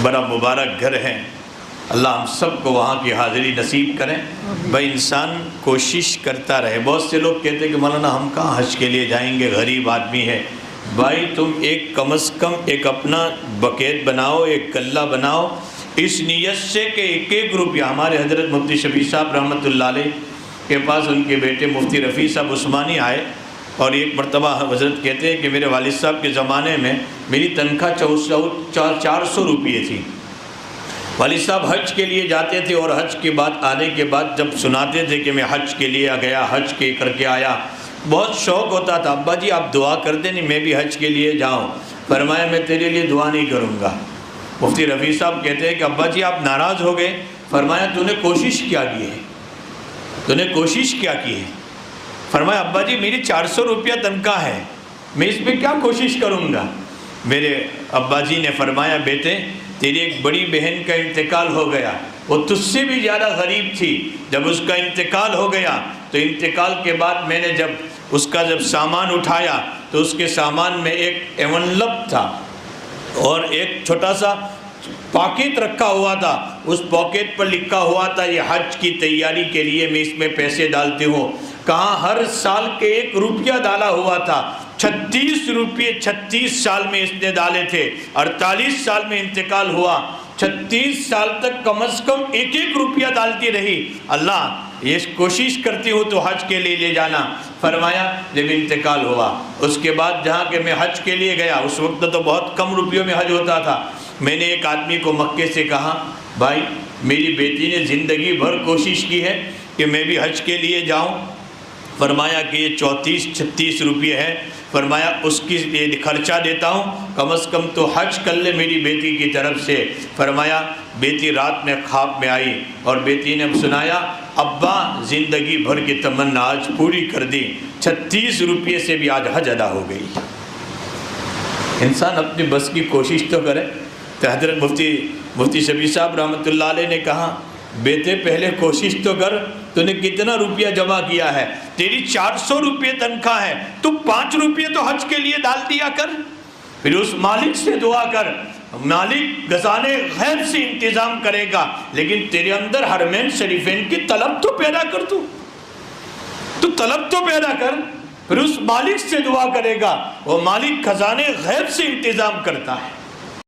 بڑا مبارک گھر ہے، اللہ ہم سب کو وہاں کی حاضری نصیب کریں۔ بھائی انسان کوشش کرتا رہے۔ بہت سے لوگ کہتے ہیں کہ مولانا ہم کہاں حج کے لیے جائیں گے، غریب آدمی ہے۔ بھائی تم کم از کم ایک اپنا بکیٹ بناؤ، ایک گلہ بناؤ، اس نیت سے کہ ایک ایک روپیہ۔ ہمارے حضرت مفتی شفیع صاحب رحمۃ اللہ علیہ کے پاس ان کے بیٹے مفتی رفیع صاحب عثمانی آئے، اور ایک مرتبہ حضرت کہتے ہیں کہ میرے والد صاحب کے زمانے میں میری تنخواہ 400 روپیے تھی۔ والد صاحب حج کے لیے جاتے تھے، اور حج کے بعد آنے کے بعد جب سناتے تھے کہ میں حج کے لیے گیا، حج کے کر کے آیا، بہت شوق ہوتا تھا، ابا جی آپ دعا کر دیں نہیں میں بھی حج کے لیے جاؤں۔ فرمایا میں تیرے لیے دعا نہیں کروں گا۔ مفتی رفیع صاحب کہتے ہیں کہ ابا جی آپ ناراض ہو گئے؟ فرمایا تو نے کوشش کیا کی ہے، تو نے کوشش کیا کی ہے؟ فرمایا ابا جی میری 400 روپیہ تنخواہ ہے، میں اس پہ کیا کوشش کروں گا؟ میرے ابا جی نے فرمایا بیٹے تیری ایک بڑی بہن کا انتقال ہو گیا، وہ تجھ سے بھی زیادہ غریب تھی، جب اس کا انتقال ہو گیا تو انتقال کے بعد میں نے جب اس کا سامان اٹھایا تو اس کے سامان میں ایک ایونلپ تھا اور ایک چھوٹا سا پاکٹ رکھا ہوا تھا، اس پاکٹ پر لکھا ہوا تھا یہ حج کی تیاری کے لیے میں اس میں پیسے ڈالتی ہوں۔ کہاں ہر سال کے 1 روپیہ ڈالا ہوا تھا، 36 روپیے 36 سال میں اس نے ڈالے تھے، 48 سال میں انتقال ہوا، 36 سال تک کم از کم 1 روپیہ ڈالتی رہی، اللہ یہ کوشش کرتی ہوں تو حج کے لیے لے جانا۔ فرمایا جب انتقال ہوا اس کے بعد جہاں کہ میں حج کے لیے گیا، اس وقت تو بہت کم روپیوں میں حج ہوتا تھا، میں نے ایک آدمی کو مکے سے کہا بھائی میری بیٹی نے زندگی بھر کوشش کی ہے کہ میں بھی حج کے لیے جاؤں۔ فرمایا کہ یہ 34-36 روپیے ہے، فرمایا اس کی خرچہ دیتا ہوں، کم از کم تو حج کر لے میری بیٹی کی طرف سے۔ فرمایا بیٹی رات میں خواب میں آئی اور بیٹی نے سنایا ابا زندگی بھر کی تمنا آج پوری کر دی، 36 روپیے سے بھی آج حج ادا ہو گئی۔ انسان اپنی بس کی کوشش تو کرے۔ تو حضرت مفتی شفیع صاحب رحمۃ اللہ علیہ نے کہا بیٹے پہلے کوشش تو کر، تو نے کتنا روپیہ جمع کیا ہے؟ تیری 400 روپیے تنخواہ ہے، تو 5 روپیے تو حج کے لیے ڈال دیا کر، پھر اس مالک سے دعا کر، مالک خزانے غیب سے انتظام کرے گا، لیکن تیرے اندر حرمین شریفین کی طلب تو پیدا کر، تو طلب تو پیدا کر، پھر اس مالک سے دعا کرے گا، وہ مالک خزانے غیب سے انتظام کرتا ہے۔